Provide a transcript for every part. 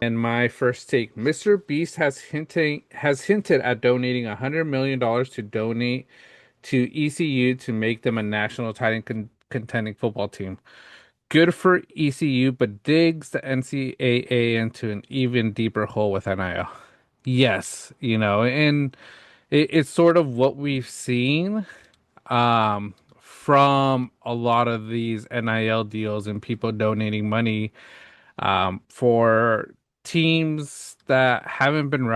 And my first take, Mr. Beast has hinted at donating $100 million to donate to ECU to make them a national title contending football team. Good for ECU, but digs the NCAA into an even deeper hole with NIL. Yes, and it's sort of what we've seen from a lot of these NIL deals and people donating money for teams that haven't been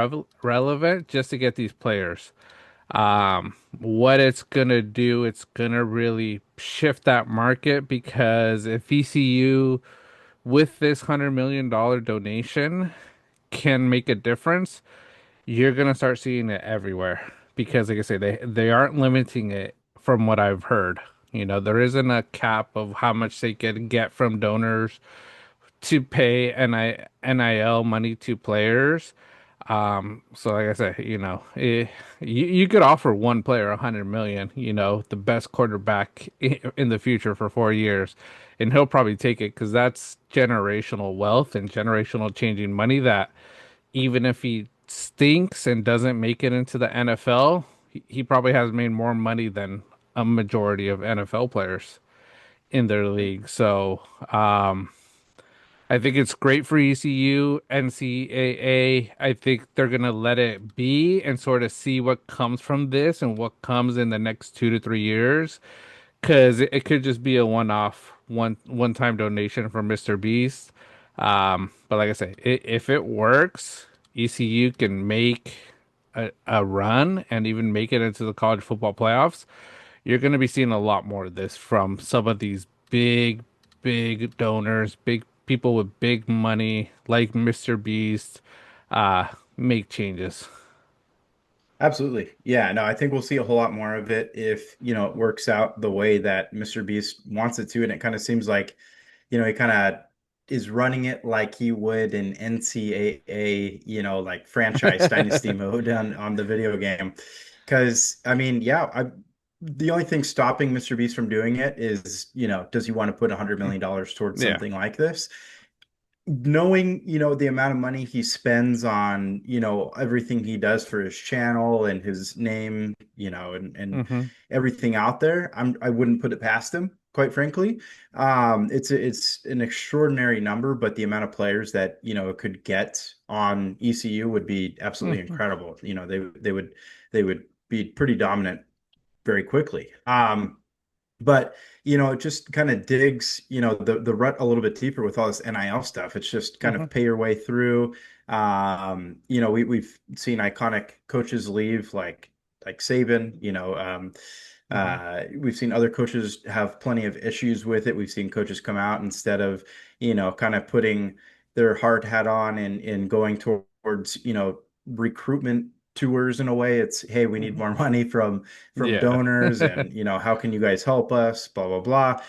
relevant just to get these players. What it's gonna do, it's gonna really shift that market because if ECU with this $100 million donation can make a difference, you're gonna start seeing it everywhere. Because like I say, they aren't limiting it from what I've heard. There isn't a cap of how much they can get from donors to pay NIL money to players. So like I said, you could offer one player 100 million, the best quarterback in the future for 4 years, and he'll probably take it because that's generational wealth and generational changing money that even if he stinks and doesn't make it into the NFL, he probably has made more money than a majority of NFL players in their league. So, I think it's great for ECU, NCAA. I think they're gonna let it be and sort of see what comes from this and what comes in the next 2 to 3 years. Because it could just be a one-off, one-time donation from Mr. Beast. But like I say, if it works, ECU can make a run and even make it into the college football playoffs. You're going to be seeing a lot more of this from some of these big donors, big people with big money like Mr. Beast, uh, make changes. Absolutely. Yeah, no, I think we'll see a whole lot more of it if, it works out the way that MrBeast wants it to. And it kind of seems like, he kind of is running it like he would in NCAA, like franchise dynasty mode on the video game. Because, I mean, yeah, the only thing stopping MrBeast from doing it is, does he want to put $100 million towards Yeah. something like this? Knowing, the amount of money he spends on, everything he does for his channel and his name, and hmm everything out there, I wouldn't put it past him, quite frankly. It's an extraordinary number, but the amount of players that, it could get on ECU would be absolutely hmm incredible. They would be pretty dominant very quickly. But it just kind of digs, the rut a little bit deeper with all this NIL stuff. It's just kind hmm of pay your way through. We've seen iconic coaches leave, like Saban. hmm We've seen other coaches have plenty of issues with it. We've seen coaches come out instead of, kind of putting their hard hat on and going towards, recruitment tours in a way. It's, hey, we need hmm more money from Yeah. donors, and how can you guys help us, blah blah blah.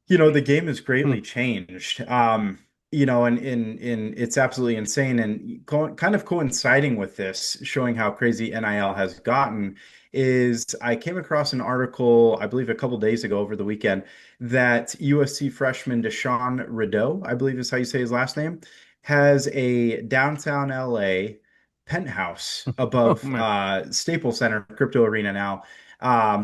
The game has greatly changed. And it's absolutely insane. And kind of coinciding with this, showing how crazy NIL has gotten, is I came across an article, I believe a couple days ago over the weekend, that USC freshman Deshaun Rideau, I believe is how you say his last name, has a downtown LA penthouse Oh above man. Staples Center Crypto Arena now,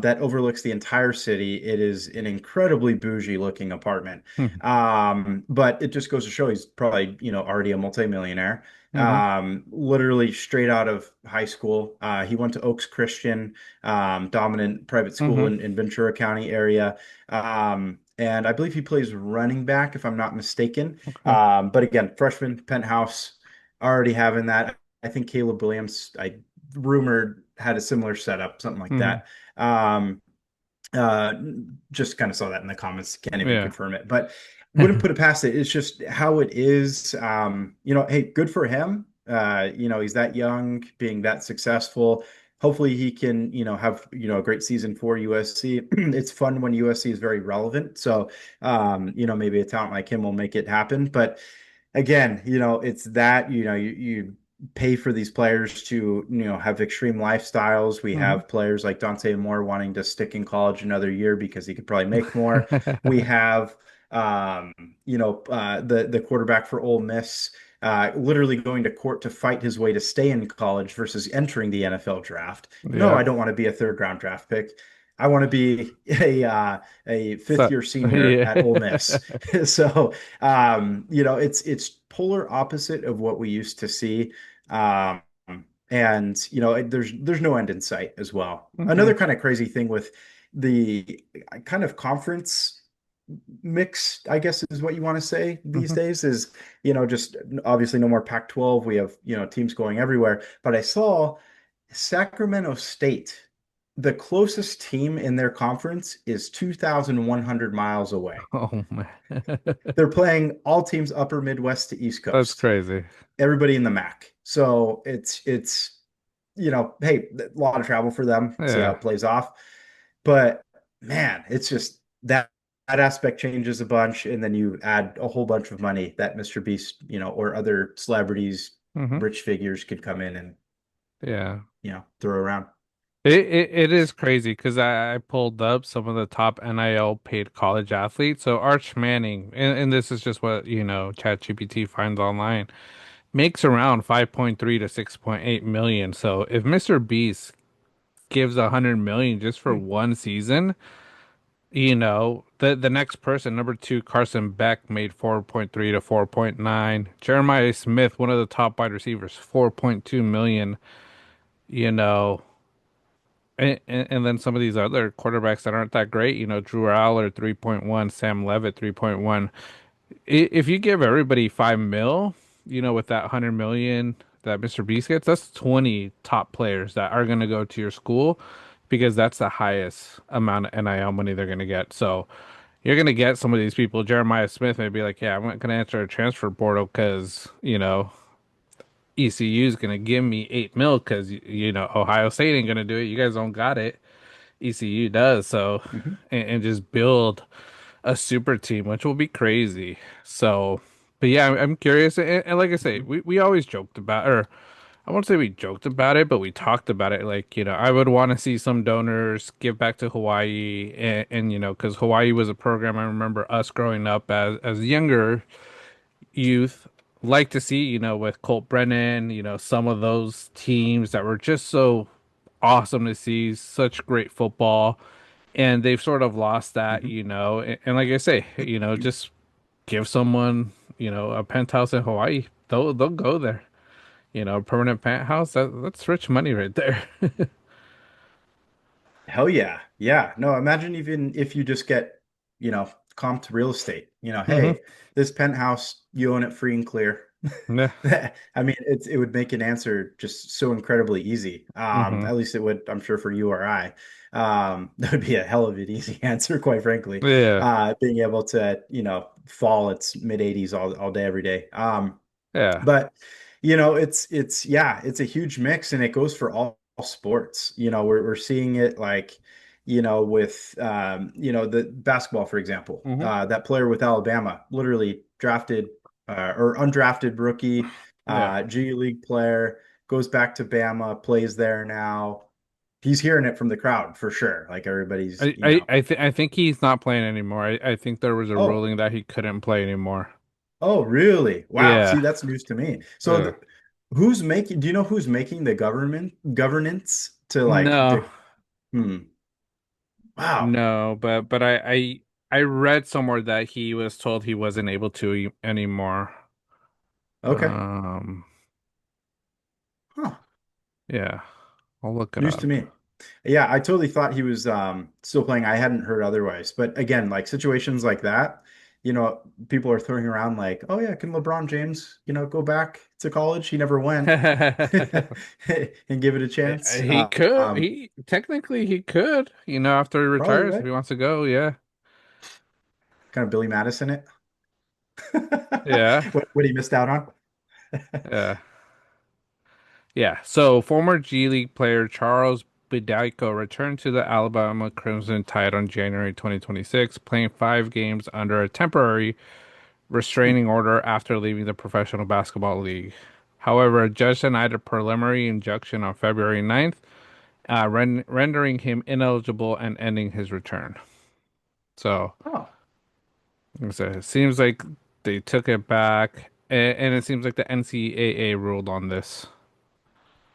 that overlooks the entire city. It is an incredibly bougie looking apartment. But it just goes to show he's probably, already a multimillionaire. hmm Literally straight out of high school. He went to Oaks Christian, dominant private school hmm in Ventura County area. And I believe he plays running back, if I'm not mistaken. Okay. But again, freshman penthouse, already having that. I think Caleb Williams, I rumored, had a similar setup, something like hmm that. Um, uh, just kind of saw that in the comments. Can't even Yeah. confirm it, but wouldn't put it past it. It's just how it is. Hey, good for him. He's that young, being that successful. Hopefully he can, have, a great season for USC. It's fun when USC is very relevant. So, maybe a talent like him will make it happen. But again, it's that, you pay for these players to, have extreme lifestyles. We hmm have players like Dante Moore wanting to stick in college another year because he could probably make more. We have, the quarterback for Ole Miss, literally going to court to fight his way to stay in college versus entering the NFL draft. No, Yeah. I don't want to be a third round draft pick. I want to be a fifth So year senior yeah. at Ole Miss. So it's polar opposite of what we used to see. Um, and there's no end in sight as well. hmm Another kind of crazy thing with the kind of conference mix, I guess is what you want to say these hmm days, is just obviously no more Pac-12. We have teams going everywhere. But I saw Sacramento State, the closest team in their conference is 2,100 miles away. Oh man. They're playing all teams upper Midwest to East That's Coast, crazy. everybody in the MAC. So it's hey, a lot of travel for them. See how Yeah. it plays off. But man, it's just that aspect changes a bunch, and then you add a whole bunch of money that MrBeast, or other celebrities, hmm rich figures could come in and Yeah. throw around. It is crazy because I pulled up some of the top NIL paid college athletes. So Arch Manning, and this is just what, ChatGPT finds online, makes around 5.3 to 6.8 million. So if Mr. Beast gives 100 million just for Hmm. one season, the next person, number two, Carson Beck, made 4.3 to 4.9. Jeremiah Smith, one of the top wide receivers, 4.2 million, you know. And then some of these other quarterbacks that aren't that great, Drew Aller 3.1, Sam Levitt 3.1. If you give everybody 5 mil, with that 100 million that Mr. Beast gets, that's 20 top players that are going to go to your school because that's the highest amount of NIL money they're going to get. So you're going to get some of these people. Jeremiah Smith may be like, yeah, I'm not going to enter a transfer portal because, ECU is going to give me 8 mil because, Ohio State ain't going to do it. You guys don't got it. ECU does. So, Hmm. and just build a super team, which will be crazy. So, but yeah, I'm curious. And like I say, Hmm. we always joked about, or I won't say we joked about it, but we talked about it. Like, I would want to see some donors give back to Hawaii, and because Hawaii was a program I remember us growing up as younger youth like to see, with Colt Brennan, some of those teams that were just so awesome to see, such great football, and they've sort of lost that, Hmm. and like I say, just give someone, a penthouse in Hawaii, they'll go there. A permanent penthouse, that's rich money right there. Hell yeah. Yeah. No, imagine even if you just get, comped real estate. hmm Hey, this penthouse, you own it free and clear. Yeah. I mean, it would make an answer just so incredibly easy. hmm At least it would, I'm sure, for you or I. That would be a hell of an easy answer, quite frankly. Yeah. Being able to, fall its mid 80s all day, every day. Yeah. But yeah, it's a huge mix, and it goes for all sports. We're seeing it like, with the basketball, for example. hmm That player with Alabama, literally drafted or undrafted rookie, Yeah. G League player, goes back to Bama, plays there now. He's hearing it from the crowd for sure. Like everybody's, I think he's not playing anymore. I think there was a oh, ruling that he couldn't play anymore. oh, really? Wow. See, Yeah. that's news to me. So Yeah. do you know who's making the governance to like No. the, hmm, wow. No, but I read somewhere that he was told he wasn't able to anymore. Okay. Um, Huh. yeah, I'll look it News to up. me. Yeah, I totally thought he was still playing. I hadn't heard otherwise. But again, like situations like that, people are throwing around like, oh yeah, can LeBron James, go back to college? He never went and give it a chance. He could. He could, after he Probably retires if right. he wants to go. Yeah. Kind of Billy Madison it. Yeah. What he missed out on. Yeah. Yeah. So former G League player Charles Bediako returned to the Alabama Crimson Tide on January 2026, playing 5 games under a temporary restraining order after leaving the Professional Basketball League. However, a judge denied a preliminary injunction on February 9th, rendering him ineligible and ending his return. So, Oh. like I said, it seems like they took it back, and it seems like the NCAA ruled on this.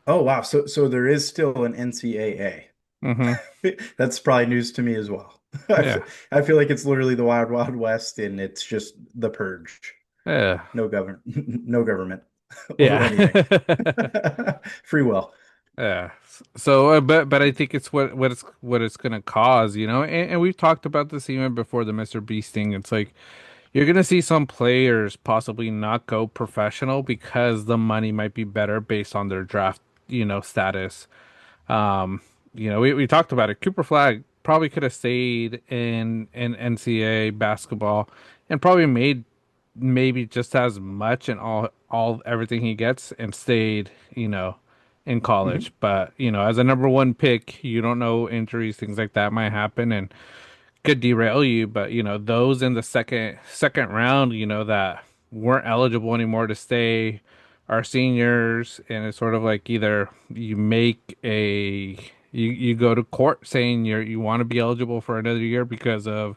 Oh wow. So there is still an NCAA. Hmm. That's probably news to me as well. I Yeah. feel, I feel like it's literally the Wild Wild West and it's just the purge. Yeah. No government, no government over Yeah. anything. Free will. Yeah. So, but I think it's what it's gonna cause, and we've talked about this even before the Mr. Beast thing. It's like you're gonna see some players possibly not go professional because the money might be better based on their draft, status. Um, we talked about it. Cooper Flag probably could have stayed in NCAA basketball and probably made maybe just as much and all everything he gets and stayed, in college. Mhm. But, as a number one pick, you don't know injuries, things like that might happen and could derail you. But, those in the second round, that weren't eligible anymore to stay are seniors, and it's sort of like either you go to court saying you want to be eligible for another year because of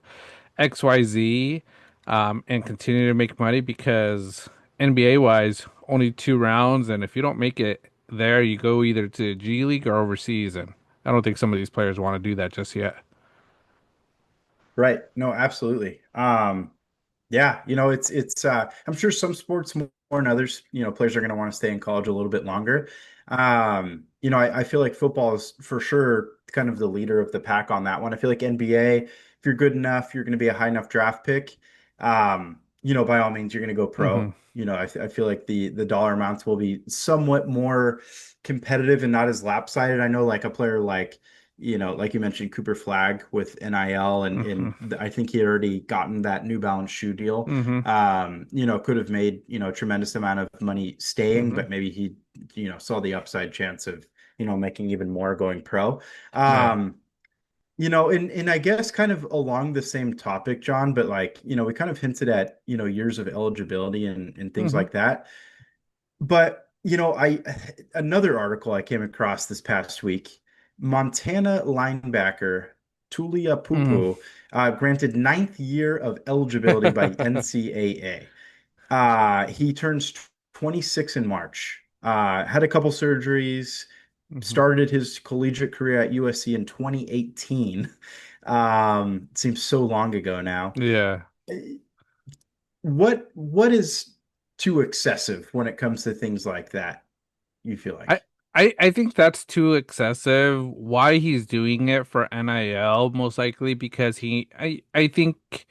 XYZ, and continue to make money because NBA wise, only 2 rounds, and if you don't make it there, you go either to G League or overseas, and I don't think some of these players want to do that just yet. Right. No, absolutely. Yeah, it's I'm sure some sports more than others, players are going to want to stay in college a little bit longer. I feel like football is for sure kind of the leader of the pack on that one. I feel like NBA, if you're good enough, you're going to be a high enough draft pick. By all means, you're going to go Hmm. pro. I feel like the dollar amounts will be somewhat more competitive and not as lopsided. I know like a player like you mentioned, Cooper Flag with NIL, and Hmm. I think he had already gotten that New Balance shoe deal. Hmm. Could have made, a tremendous amount of money staying, Hmm. but maybe he, saw the upside chance of, making even more going pro. Yeah. And I guess kind of along the same topic, John, but like, we kind of hinted at, years of eligibility and things Hmm. like that. But I another article I came across this past week, Montana linebacker Tulia Hmm. Pupu granted ninth year of eligibility by NCAA. He turns 26 in March. Had a couple surgeries, Hmm. started his collegiate career at USC in 2018. Seems so long ago now. Yeah. What is too excessive when it comes to things like that, you feel I like? I think that's too excessive. Why he's doing it for NIL, most likely because I think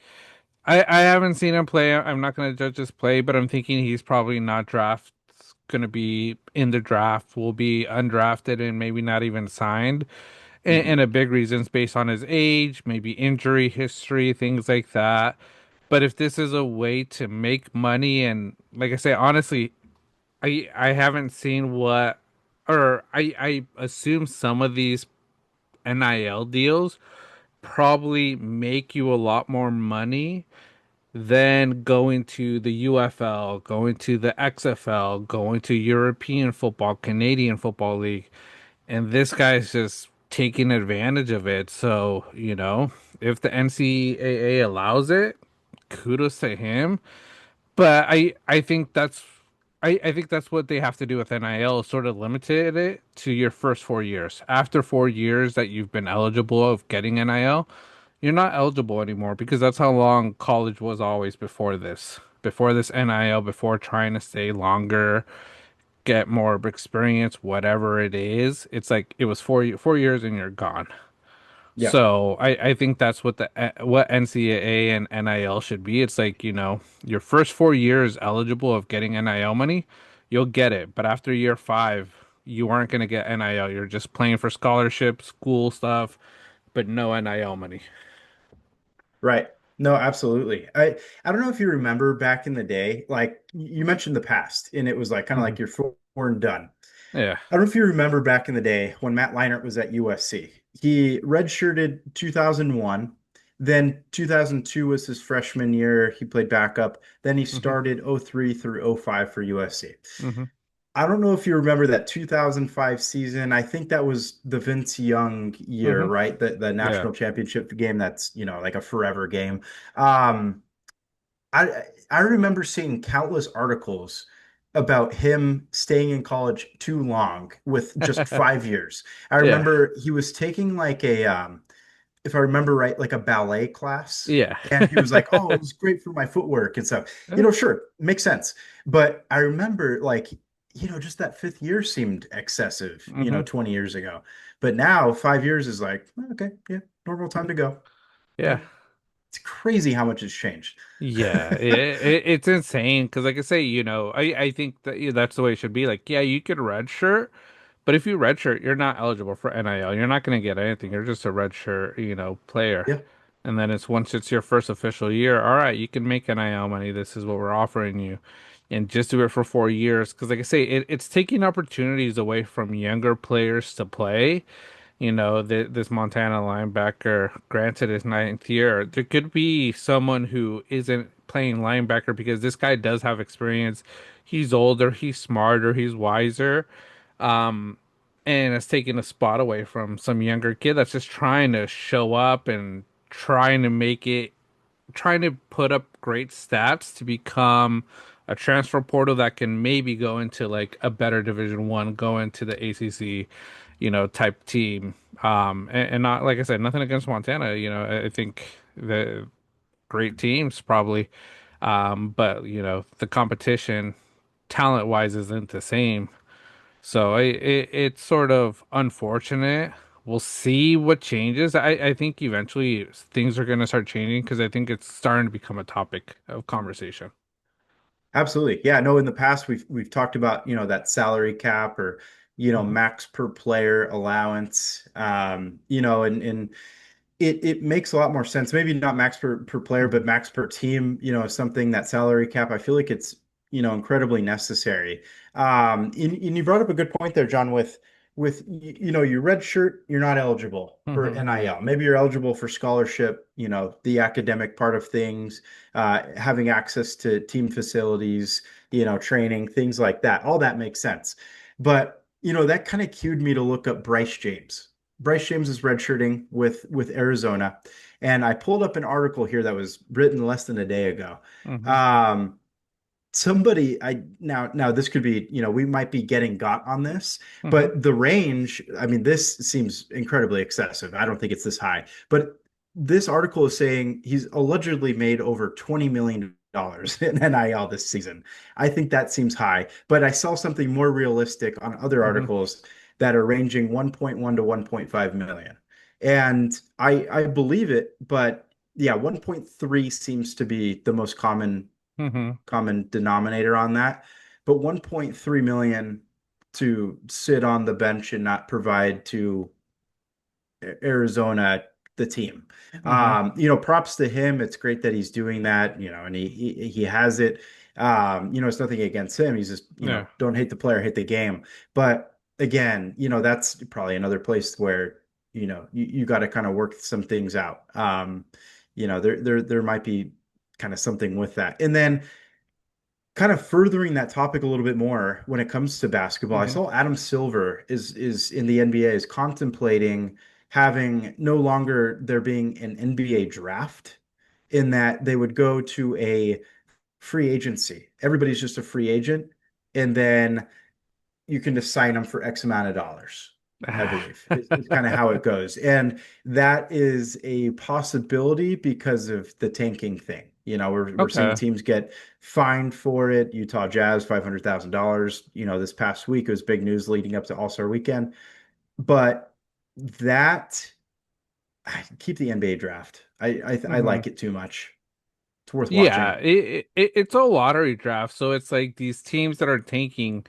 I haven't seen him play. I'm not going to judge his play, but I'm thinking he's probably not going to be in the draft, will be undrafted and maybe not even signed. And Hmm. a big reason is based on his age, maybe injury history, things like that. But if this is a way to make money, and like I say, honestly, I haven't seen or I assume some of these NIL deals probably make you a lot more money than going to the UFL, going to the XFL, going to European football, Canadian Football League. And this guy's just taking advantage of it. So, if the NCAA allows it, kudos to him. But I think that's what they have to do with NIL, sort of limited it to your first 4 years. After 4 years that you've been eligible of getting NIL, you're not eligible anymore because that's how long college was always before this. Before this NIL, before trying to stay longer, get more experience, whatever it is, it's like it was 4 years and you're gone. Yeah. So I think that's what NCAA and NIL should be. It's like, your first 4 years eligible of getting NIL money, you'll get it. But after year five, you aren't going to get NIL. You're just playing for scholarships, school stuff, but no NIL money. Right. No, absolutely. I don't know if you remember back in the day, like you mentioned the past, and it was like kind of Hmm. like you're four and done. Yeah. I don't know if you remember back in the day when Matt Leinart was at USC. He redshirted 2001, then 2002 was his freshman year. He played backup. Then he Hmm. started 03 through 05 for USC. Hmm. I don't know if you remember that 2005 season. I think that was the Vince Young year, Hmm. right? The Yeah. national championship game that's, like a forever game. Um, I remember seeing countless articles about him staying in college too long with just 5 years. I Yeah. remember he was taking like a if I remember right, like a ballet class. Yeah. And he was like, "Oh, it was great for my footwork and stuff." Sure, makes sense. But I remember like, just that fifth year seemed excessive, Hmm. 20 years ago. But now 5 years is like, okay, yeah, normal time to go. Yeah. It's crazy how much has changed. Yeah, it's insane because, like I say, I think that that's the way it should be. Like, yeah, you could redshirt, but if you redshirt, you're not eligible for NIL. You're not going to get anything. You're just a redshirt, player. Yeah, And then once it's your first official year, all right, you can make NIL money. This is what we're offering you, and just do it for 4 years. Because, like I say, it's taking opportunities away from younger players to play. This Montana linebacker, granted his ninth year, there could be someone who isn't playing linebacker because this guy does have experience. He's older, he's smarter, he's wiser, um, and it's taking a spot away from some younger kid that's just trying to show up and trying to make it, trying to put up great stats to become a transfer portal that can maybe go into like a better Division 1, go into the ACC, type team. And not like I said, nothing against Montana. I think the great teams probably, but the competition talent wise isn't the same. So it's sort of unfortunate. We'll see what changes. I think eventually things are going to start changing because I think it's starting to become a topic of conversation. absolutely. Yeah, no, in the past we've talked about, that salary cap or, Hmm. max per player allowance. And it makes a lot more sense. Maybe not max per player, but max per team, something that salary cap. I feel like it's, incredibly necessary. And you brought up a good point there, John, with your red shirt, you're not eligible for Hmm. NIL. Maybe you're eligible for scholarship, the academic part of things, having access to team facilities, training, things like that. All that makes sense. But, that kind of cued me to look up Bryce James. Bryce James is redshirting with Arizona, and I pulled up an article here that was written less than a day ago. Hmm. Um, somebody I now this could be, we might be getting got on this, Hmm. but the range, I mean, this seems incredibly excessive. I don't think it's this high, but this article is saying he's allegedly made over $20 million in NIL this season. I think that seems high, but I saw something more realistic on other Hmm. articles that are ranging 1.1 to 1.5 million, and I believe it. But yeah, 1.3 seems to be the most Hmm. common denominator on that. But 1.3 million to sit on the bench and not provide to Arizona the team. Hmm. Props to him. It's great that he's doing that, and he has it. It's nothing against him. He's just, Yeah. don't hate the player, hate the game. But again, that's probably another place where, you got to kind of work some things out. There might be kind of something with that. And then kind of furthering that topic a little bit more when it comes to basketball, I Hmm. saw Adam Silver is in the NBA is contemplating having no longer there being an NBA draft, in that they would go to a free agency. Everybody's just a free agent, and then you can just sign them for X amount of dollars, I believe, is kind of how it goes. And that is a possibility because of the tanking thing. We're seeing Okay. teams get fined for it. Utah Jazz, $500,000. This past week it was big news leading up to All-Star weekend. But that keep the NBA draft. I Hmm. like it too much. It's worth Yeah, watching. it's a lottery draft, so it's like these teams that are tanking.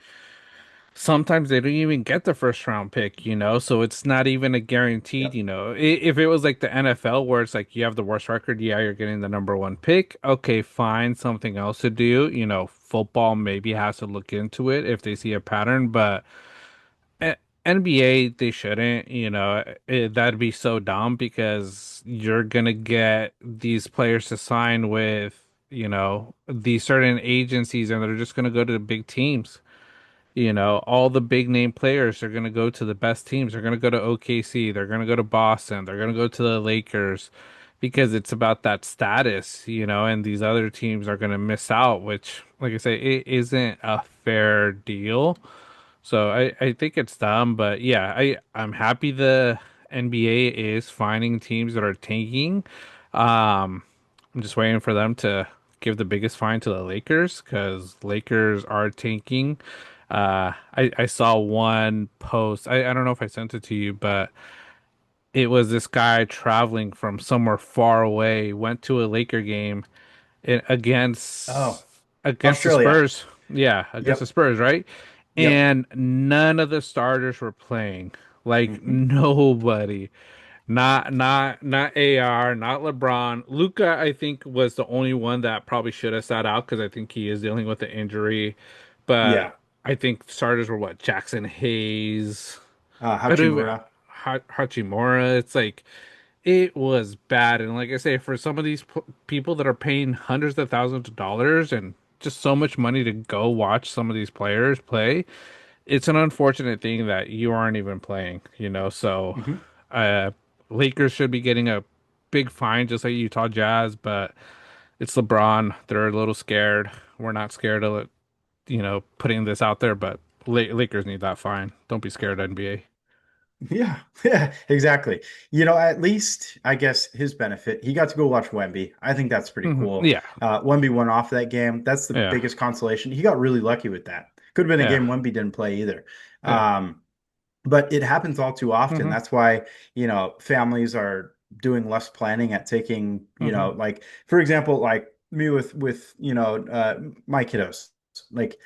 Sometimes they don't even get the first round pick, so it's not even a guaranteed, Yep. If it was like the NFL where it's like you have the worst record, yeah, you're getting the number one pick. Okay, fine, something else to do. Football maybe has to look into it if they see a pattern, but a- NBA they shouldn't, that'd be so dumb because you're gonna get these players to sign with, these certain agencies and they're just gonna go to the big teams. All the big name players are going to go to the best teams. They're going to go to OKC. They're going to go to Boston. They're going to go to the Lakers. because it's about that status, and these other teams are going to miss out, which, like I say, it isn't a fair deal. So I think it's dumb, but yeah, I'm happy the NBA is finding teams that are tanking. I'm just waiting for them to give the biggest fine to the Lakers because Lakers are tanking. I saw one post. I don't know if I sent it to you, but it was this guy traveling from somewhere far away, went to a Laker game against Oh, against the Australia. Spurs. Yeah, against the Yep. Spurs, right? Yep. And none of the starters were playing. Like Hmm. nobody. Not AR, not LeBron. Luca, I think, was the only one that probably should have sat out because I think he is dealing with an injury. But Yeah. I think starters were what? Jackson Hayes. I don't even Hachimura. Hachimura. It's like it was bad, and like I say, for some of these people that are paying hundreds of thousands of dollars and just so much money to go watch some of these players play, it's an unfortunate thing that you aren't even playing. So, Hmm. uh, Lakers should be getting a big fine, just like Utah Jazz, but it's LeBron. They're a little scared. We're not scared of putting this out there, but Lakers need that fine. Don't be scared, NBA. Yeah, yeah, exactly. At least I guess his benefit, he got to go watch Wemby. I think that's pretty cool. Yeah, Wemby went off that game. That's the yeah, biggest consolation. He got really lucky with that. Could have been a yeah, game Wemby didn't play either. yeah. Um, but it happens all too often. hmm That's why, families are doing less planning at taking, hmm like for example, like me with my kiddos. Like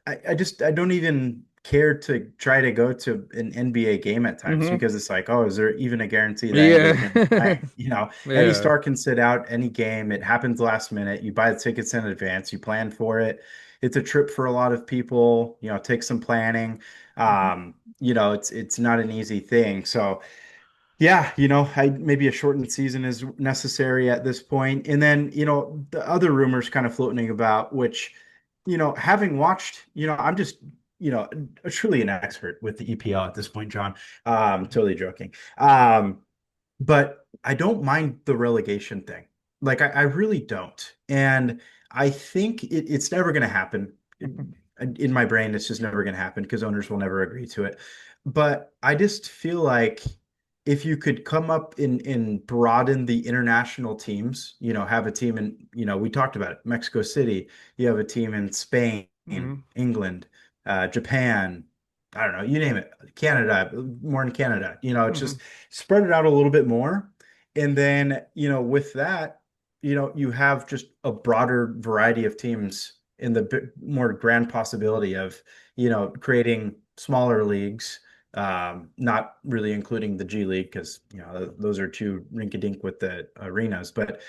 I don't even care to try to go to an NBA game at times hmm because it's like, oh, is there even a guarantee that anybody's going to be Yeah. playing? Any Yeah. star can sit out any game. It happens last minute. You buy the tickets in advance, you plan for it. It's a trip for a lot of people, it takes some planning. hmm It's not an easy thing. So yeah, maybe a shortened season is necessary at this point. And then, the other rumors kind of floating about, which, having watched, I'm just, truly an expert with the EPL at this point, John. Totally joking. But I don't mind the relegation thing. Like I really don't. And I think it's never going to happen. In my brain, it's just never going to happen because owners will never agree to it. But I just feel like if you could come up and broaden the international teams, have a team in, we talked about it, Mexico City, you have a team in Spain, hmm England, Japan, I don't know, you name it, Canada, more in Canada, it's hmm just spread it out a little bit more. And then, with that, you have just a broader variety of teams in the more grand possibility of, creating smaller leagues, not really including the G League because, those are too rink-a-dink with the arenas. But,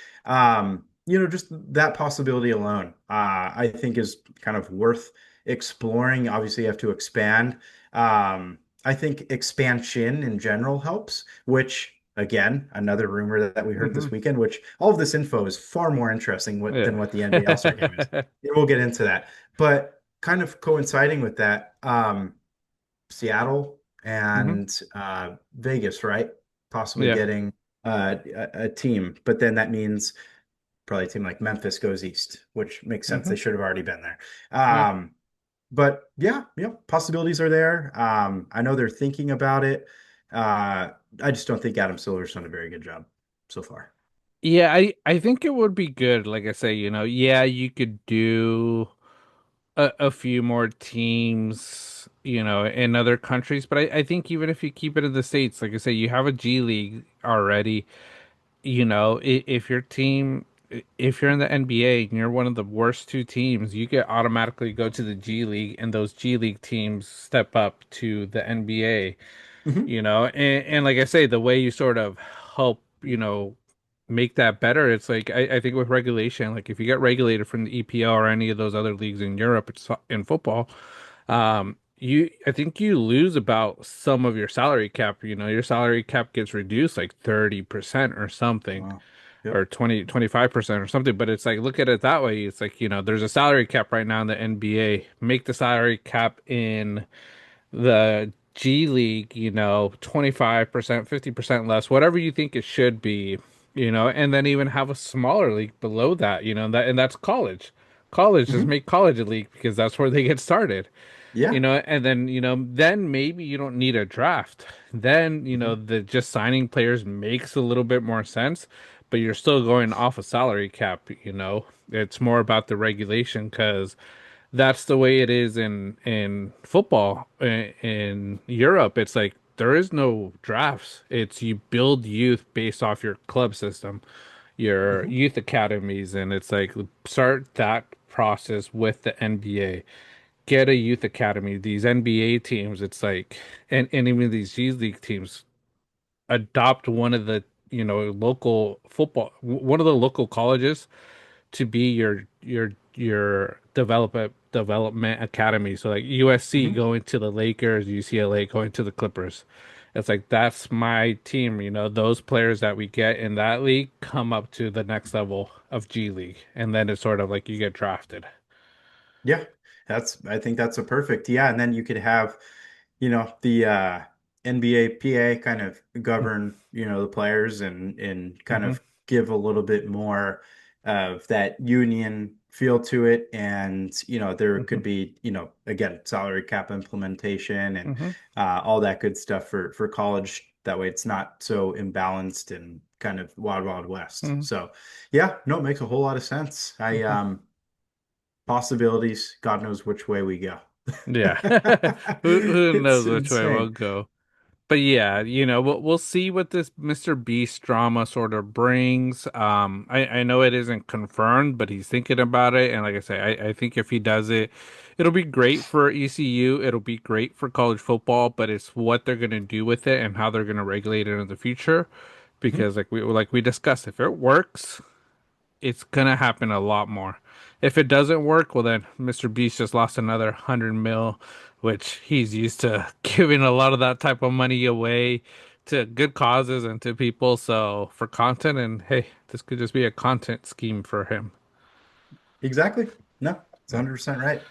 just that possibility alone, I think is kind of worth exploring. Obviously, you have to expand. I think expansion in general helps, which again, another rumor that we heard hmm this weekend, which all of this info is far more interesting than Yeah. what the NBA All-Star game is. And we'll get into that. But kind of coinciding with that, Seattle hmm and Vegas, right? Possibly Yeah. getting a team, but then that means probably a team like Memphis goes east, which makes sense. hmm They should have already been there. Yeah. But yeah, possibilities are there. I know they're thinking about it. I just don't think Adam Silver's done a very good job so far. Yeah, I think it would be good. Like I say, yeah, you could do a few more teams, in other countries, but I think even if you keep it in the States, like I say, you have a G League already. If your team, if you're in the NBA and you're one of the worst two teams, you get automatically go to the G League, and those G League teams step up to the NBA. Hmm. And like I say, the way you sort of help, make that better, it's like I think with regulation, like if you get regulated from the EPL or any of those other leagues in Europe, it's in football, I think you lose about some of your salary cap. Your salary cap gets reduced like 30% or something, Wow. or Yep. 25% or something. But it's like, look at it that way. It's like, there's a salary cap right now in the NBA. Make the salary cap in the G League, 25%, 50% less, whatever you think it should be. and then even have a smaller league below that, and that's college. College, just Hmm. make college a league because that's where they get started. Yeah. And then, then maybe you don't need a draft. Then, Hmm. the just signing players makes a little bit more sense, but you're still going off a salary cap. It's more about the regulation because that's the way it is in football in Europe. It's like there is no drafts. It's you build youth based off your club system, your Hmm. youth academies, and it's like start that process with the NBA. Get a youth academy. These NBA teams, it's like, and even these G League teams adopt one of the local football, one of the local colleges to be your development academy. So like USC Hmm. going to the Lakers, UCLA going to the Clippers. It's like that's my team. Those players that we get in that league come up to the next level of G League, and then it's sort of like you get drafted. Yeah. I think that's a perfect. Yeah. And then you could have, the NBA PA kind of govern, the players and kind Mm-hmm, of give a little bit more of that union feel to it. And, there mm-hmm, could be, again, salary cap implementation and mm-hmm, all that good stuff for college. That way it's not so imbalanced and kind of wild, wild west. mm-hmm, So yeah, no, it makes a whole lot of sense. mm-hmm. Possibilities, God knows which way we go. Yeah. Who It's knows which way we'll insane. go. But yeah, we'll see what this MrBeast drama sort of brings. I know it isn't confirmed, but he's thinking about it. And like I say, I think if he does it, it'll be great for ECU. It'll be great for college football, but it's what they're gonna do with it and how they're gonna regulate it in the future. Mhm. Because like we discussed, if it works, it's gonna happen a lot more. If it doesn't work, well then MrBeast just lost another 100 mil, which he's used to giving a lot of that type of money away to good causes and to people. So for content, and hey, this could just be a content scheme for him. Exactly. No, it's Yeah. 100% right.